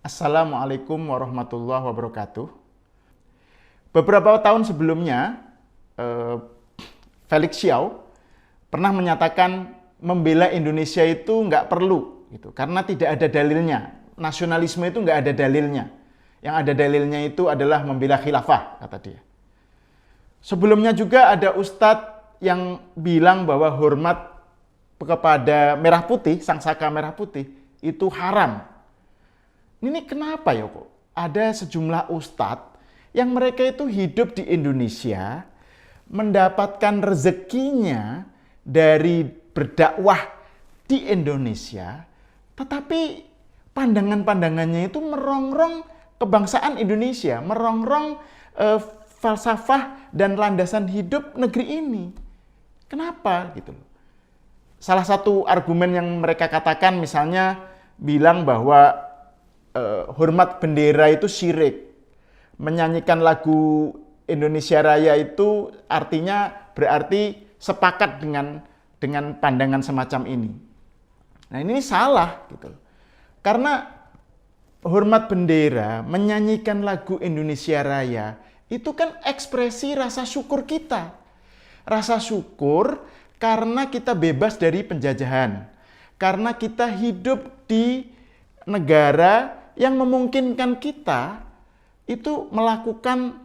Assalamualaikum warahmatullahi wabarakatuh. Beberapa tahun sebelumnya, Felix Xiao pernah menyatakan membela Indonesia itu nggak perlu, gitu, karena tidak ada dalilnya. Nasionalisme itu nggak ada dalilnya. Yang ada dalilnya itu adalah membela khilafah, kata dia. Sebelumnya juga ada ustadz yang bilang bahwa hormat kepada merah putih, sangsaka merah putih, itu haram. Ini kenapa ya kok? Ada sejumlah ustadz yang mereka itu hidup di Indonesia, mendapatkan rezekinya dari berdakwah di Indonesia, tetapi pandangan-pandangannya itu merongrong kebangsaan Indonesia, merongrong falsafah dan landasan hidup negeri ini. Kenapa gitu loh? Salah satu argumen yang mereka katakan misalnya bilang bahwa hormat bendera itu syirik. Menyanyikan lagu Indonesia Raya itu berarti sepakat dengan pandangan semacam ini. Nah, ini salah gitu. Karena hormat bendera, menyanyikan lagu Indonesia Raya itu kan ekspresi rasa syukur kita. Rasa syukur karena kita bebas dari penjajahan. Karena kita hidup di negara yang memungkinkan kita itu melakukan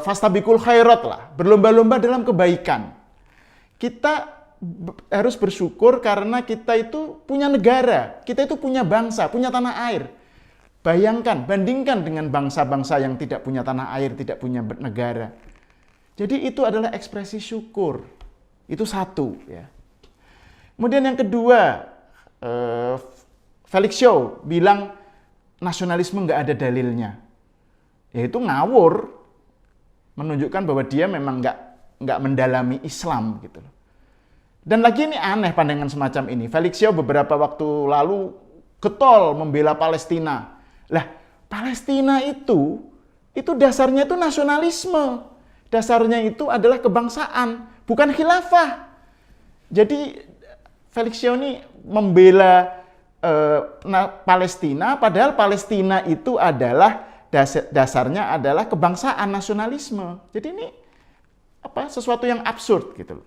fastabiqul khairat lah, berlomba-lomba dalam kebaikan. Kita harus bersyukur karena kita itu punya negara, kita itu punya bangsa, punya tanah air. Bayangkan, bandingkan dengan bangsa-bangsa yang tidak punya tanah air, tidak punya negara. Jadi itu adalah ekspresi syukur. Itu satu ya. Kemudian yang kedua, Felix Xiao bilang nasionalisme nggak ada dalilnya. Yaitu ngawur, menunjukkan bahwa dia memang nggak mendalami Islam gitu. Dan lagi ini aneh pandangan semacam ini. Felix Xiao beberapa waktu lalu getol membela Palestina. Lah, Palestina itu dasarnya itu nasionalisme. Dasarnya itu adalah kebangsaan, bukan khilafah. Jadi Felix Xiao ini membela Palestina, padahal Palestina itu adalah dasarnya adalah kebangsaan, nasionalisme. Jadi ini sesuatu yang absurd gitu.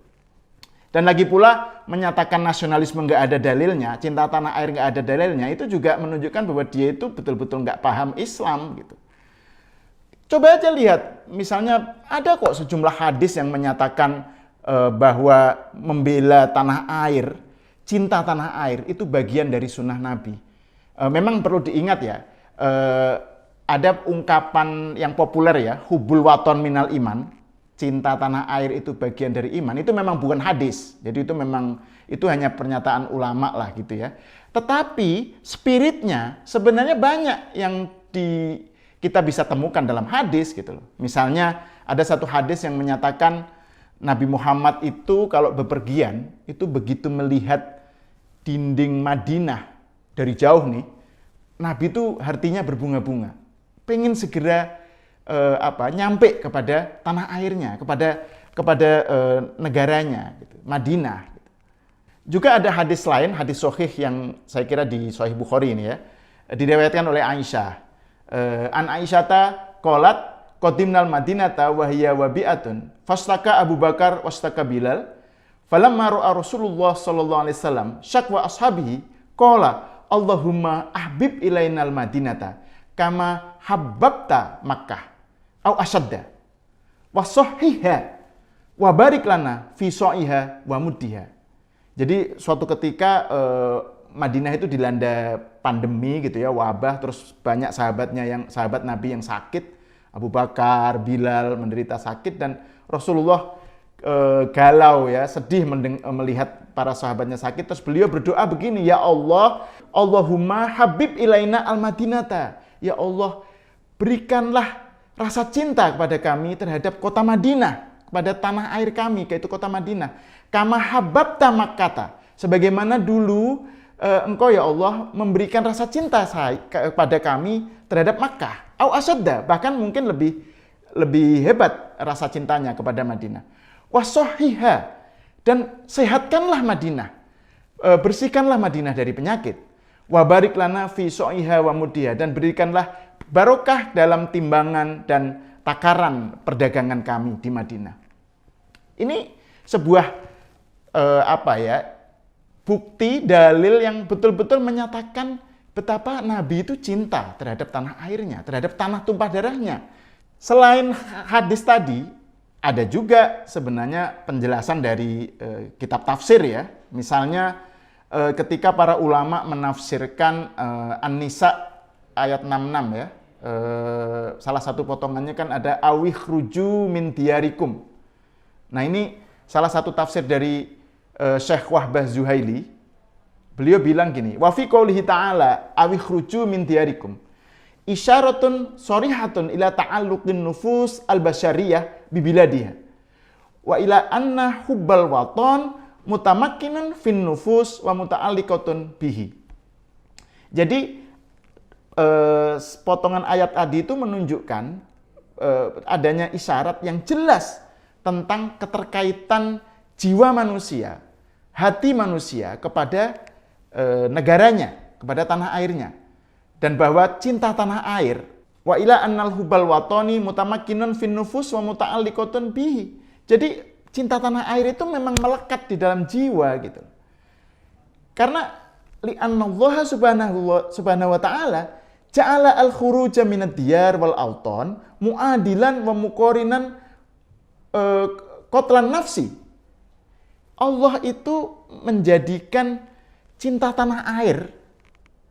Dan lagi pula menyatakan nasionalisme nggak ada dalilnya, cinta tanah air nggak ada dalilnya, itu juga menunjukkan bahwa dia itu betul-betul nggak paham Islam gitu. Coba aja lihat, misalnya ada kok sejumlah hadis yang menyatakan bahwa membela tanah air, cinta tanah air itu bagian dari sunnah Nabi. Memang perlu diingat ya, ada ungkapan yang populer ya, hubbul waton minal iman, cinta tanah air itu bagian dari iman. Itu memang bukan hadis, jadi itu hanya pernyataan ulama lah gitu ya. Tetapi spiritnya sebenarnya banyak yang kita bisa temukan dalam hadis gitu loh. Misalnya ada satu hadis yang menyatakan Nabi Muhammad itu kalau bepergian, itu begitu melihat dinding Madinah dari jauh nih, Nabi itu hatinya berbunga-bunga. Pengen segera nyampe kepada tanah airnya, kepada negaranya, gitu, Madinah. Gitu. Juga ada hadis lain, hadis sahih yang saya kira di Sahih Bukhari ini ya, diriwayatkan oleh Aisyah. An Aisyata qalat qadimnal Madinata wa hiya wabi'atun fastaka Abu Bakar wastaka Bilal falamma ra'a Rasulullah sallallahu alaihi wasallam syakwa ashabihi qala Allahumma ahbib ilainal Madinata kama habbabta Makkah au asyadda wa sahhiha wa barik lana fi sa'iha wa muddiha. Jadi suatu ketika Madinah itu dilanda pandemi gitu ya, wabah, terus banyak sahabat Nabi yang sakit. Abu Bakar, Bilal menderita sakit dan Rasulullah galau ya, sedih melihat para sahabatnya sakit. Terus beliau berdoa begini, ya Allah, Allahumma habib ilaina al-Madinata. Ya Allah, berikanlah rasa cinta kepada kami terhadap kota Madinah, kepada tanah air kami, yaitu kota Madinah. Kama habbabta Makkata. Sebagaimana dulu Engkau ya Allah memberikan rasa cinta kepada kami terhadap Makkah. Au asyadda, bahkan mungkin lebih hebat rasa cintanya kepada Madinah. Wasohiha, dan sehatkanlah Madinah. Bersihkanlah Madinah dari penyakit. Wa barik lana fi so'iha wa mudiha, dan berikanlah barokah dalam timbangan dan takaran perdagangan kami di Madinah. Ini sebuah bukti dalil yang betul-betul menyatakan betapa Nabi itu cinta terhadap tanah airnya, terhadap tanah tumpah darahnya. Selain hadis tadi, ada juga sebenarnya penjelasan dari kitab tafsir ya. Misalnya ketika para ulama menafsirkan An-Nisa ayat 66 ya. Salah satu potongannya kan ada awih ruju min diyarikum. Nah ini salah satu tafsir dari Syekh Wahbah Zuhaili. Beliau bilang gini, wa fi qoulihi ta'ala awih ruju min diyarikum isyaratun shorihatun ila ta'alluqin nufus al-basyariyah bibiladiha wa ila anna hubbal waton mutamakkinun fin nufus wa muta'alliqatun bihi. Jadi potongan ayat tadi itu menunjukkan adanya isyarat yang jelas tentang keterkaitan jiwa manusia, hati manusia kepada negaranya, kepada tanah airnya. Dan bahwa cinta tanah air, wa ila annal hubal watoni mutamakkinun fin nufus wa muta'alliqatun bihi. Jadi cinta tanah air itu memang melekat di dalam jiwa gitu. Karena li'annallaha subhanahu wa ta'ala ja'ala al-khuruja minad diyar wal auton mu'adilan wa muqorinan qatlan nafsi. Allah itu menjadikan cinta tanah air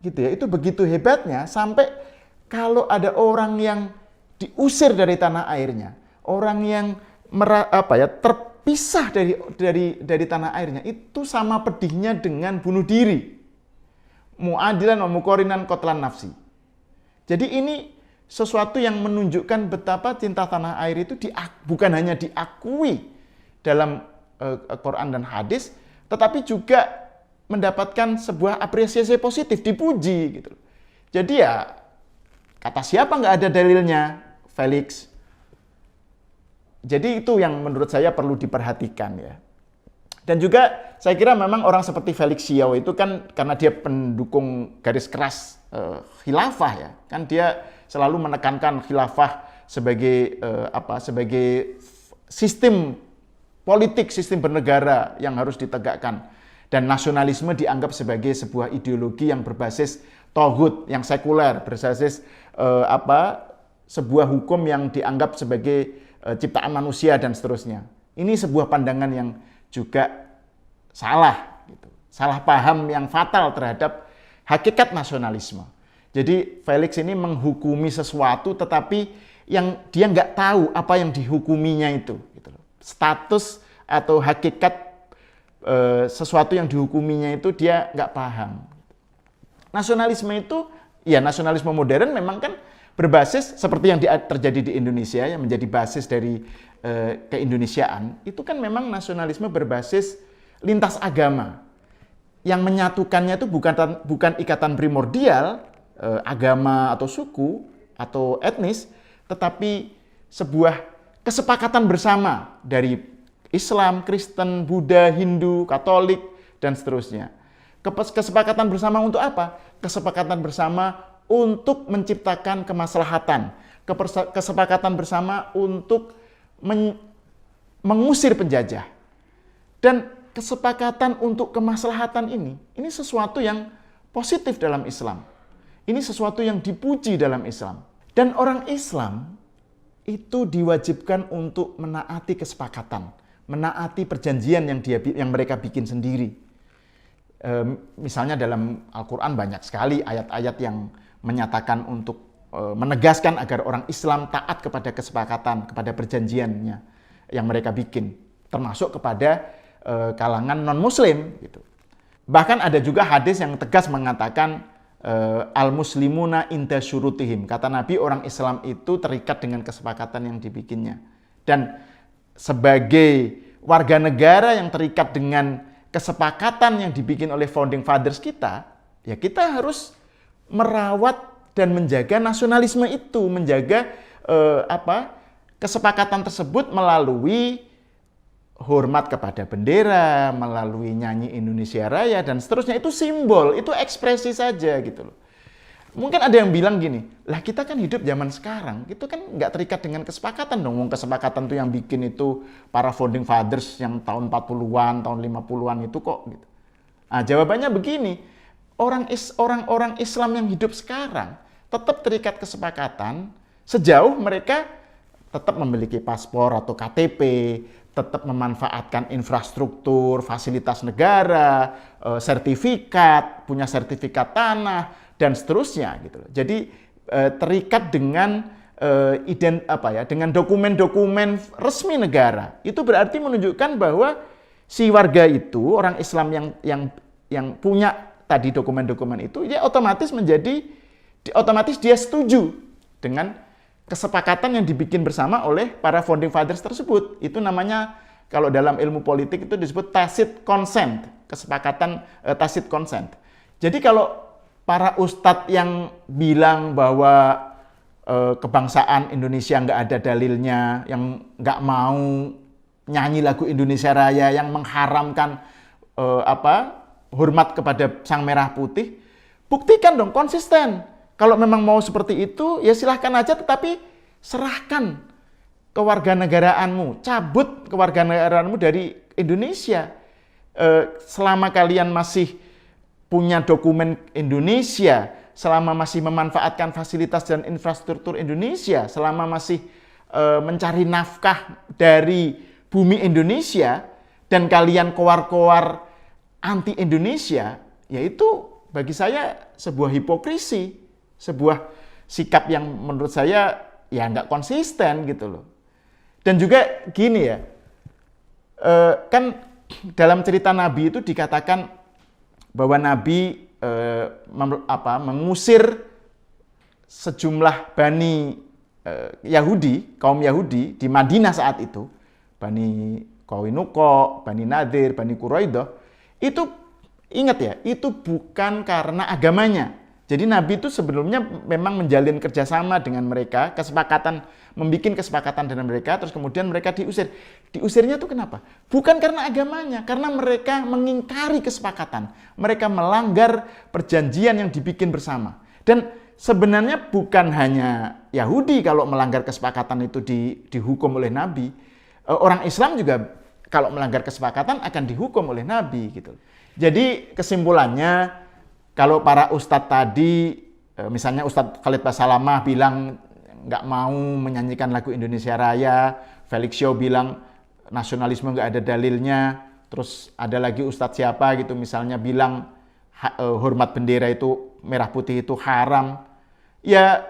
gitu ya, itu begitu hebatnya sampai kalau ada orang yang diusir dari tanah airnya, orang yang terpisah dari tanah airnya, itu sama pedihnya dengan bunuh diri. Mu'adilan wa muqorinan qatlan nafsi. Jadi ini sesuatu yang menunjukkan betapa cinta tanah air itu bukan hanya diakui dalam Quran dan hadis, tetapi juga mendapatkan sebuah apresiasi positif, dipuji gitu. Jadi ya, kata siapa nggak ada dalilnya, Felix. Jadi itu yang menurut saya perlu diperhatikan ya. Dan juga saya kira memang orang seperti Felix Xiao itu kan karena dia pendukung garis keras khilafah ya. Kan dia selalu menekankan khilafah sebagai sebagai sistem politik, sistem bernegara yang harus ditegakkan. Dan nasionalisme dianggap sebagai sebuah ideologi yang berbasis tauhid, yang sekuler, berbasis sebuah hukum yang dianggap sebagai ciptaan manusia dan seterusnya. Ini sebuah pandangan yang juga salah, gitu. Salah paham yang fatal terhadap hakikat nasionalisme. Jadi Felix ini menghukumi sesuatu, tetapi yang dia nggak tahu apa yang dihukuminya itu. Gitu. Status atau hakikat sesuatu yang dihukuminya itu dia nggak paham. Nasionalisme itu, ya nasionalisme modern memang kan berbasis seperti yang terjadi di Indonesia yang menjadi basis dari keindonesiaan. Itu kan memang nasionalisme berbasis lintas agama. Yang menyatukannya itu bukan ikatan primordial, agama atau suku atau etnis, tetapi sebuah kesepakatan bersama dari Islam, Kristen, Buddha, Hindu, Katolik, dan seterusnya. Kesepakatan bersama untuk apa? Kesepakatan bersama untuk menciptakan kemaslahatan. Kesepakatan bersama untuk mengusir penjajah. Dan kesepakatan untuk kemaslahatan ini sesuatu yang positif dalam Islam. Ini sesuatu yang dipuji dalam Islam. Dan orang Islam itu diwajibkan untuk menaati kesepakatan, menaati perjanjian yang mereka bikin sendiri. Misalnya dalam Al-Quran banyak sekali ayat-ayat yang menyatakan untuk menegaskan agar orang Islam taat kepada kesepakatan, kepada perjanjiannya yang mereka bikin, termasuk kepada kalangan non-Muslim. Gitu. Bahkan ada juga hadis yang tegas mengatakan al-muslimuna inda syurutihim. Kata Nabi, orang Islam itu terikat dengan kesepakatan yang dibikinnya. Dan sebagai warga negara yang terikat dengan kesepakatan yang dibikin oleh founding fathers kita, ya kita harus merawat dan menjaga nasionalisme itu, menjaga kesepakatan tersebut melalui hormat kepada bendera, melalui nyanyi Indonesia Raya, dan seterusnya. Itu simbol, itu ekspresi saja gitu loh. Mungkin ada yang bilang gini, lah kita kan hidup zaman sekarang, itu kan nggak terikat dengan kesepakatan dong. Kesepakatan tuh yang bikin itu para founding fathers yang tahun 40-an, tahun 50-an itu kok gitu. Nah, jawabannya begini, orang-orang Islam yang hidup sekarang tetap terikat kesepakatan sejauh mereka tetap memiliki paspor atau KTP, tetap memanfaatkan infrastruktur, fasilitas negara, sertifikat, punya sertifikat tanah, dan seterusnya gitu loh. Jadi terikat dengan dengan dokumen-dokumen resmi negara. Itu berarti menunjukkan bahwa si warga itu, orang Islam yang punya tadi dokumen-dokumen itu, ya otomatis dia setuju dengan kesepakatan yang dibikin bersama oleh para founding fathers tersebut. Itu namanya, kalau dalam ilmu politik itu disebut tacit consent, kesepakatan tacit consent. Jadi kalau para ustadz yang bilang bahwa kebangsaan Indonesia nggak ada dalilnya, yang nggak mau nyanyi lagu Indonesia Raya, yang mengharamkan hormat kepada Sang Merah Putih, buktikan dong, konsisten. Kalau memang mau seperti itu, ya silahkan aja, tetapi serahkan kewarganegaraanmu, cabut kewarganegaraanmu dari Indonesia. Selama kalian masih punya dokumen Indonesia, selama masih memanfaatkan fasilitas dan infrastruktur Indonesia, selama masih mencari nafkah dari bumi Indonesia, dan kalian koar-koar anti-Indonesia, yaitu bagi saya sebuah hipokrisi, sebuah sikap yang menurut saya ya nggak konsisten gitu loh. Dan juga gini ya, kan dalam cerita Nabi itu dikatakan bahwa Nabi mengusir sejumlah Bani Yahudi, kaum Yahudi di Madinah saat itu, Bani Qainuqa, Bani Nadir, Bani Quraidah, itu ingat ya, itu bukan karena agamanya. Jadi Nabi itu sebelumnya memang menjalin kerjasama dengan mereka, membuat kesepakatan dengan mereka, terus kemudian mereka diusir. Diusirnya itu kenapa? Bukan karena agamanya, karena mereka mengingkari kesepakatan. Mereka melanggar perjanjian yang dibikin bersama. Dan sebenarnya bukan hanya Yahudi kalau melanggar kesepakatan itu dihukum oleh Nabi. Orang Islam juga kalau melanggar kesepakatan akan dihukum oleh Nabi gitu. Jadi kesimpulannya, kalau para ustadz tadi, misalnya Ustadz Khalid Basalamah bilang nggak mau menyanyikan lagu Indonesia Raya, Felix Shaw bilang nasionalisme nggak ada dalilnya, terus ada lagi ustadz siapa gitu misalnya bilang hormat bendera itu merah putih itu haram, ya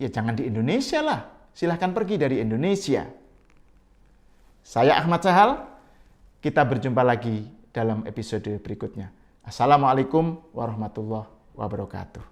jangan di Indonesia lah, silahkan pergi dari Indonesia. Saya Ahmad Sahal, kita berjumpa lagi dalam episode berikutnya. Assalamualaikum warahmatullahi wabarakatuh.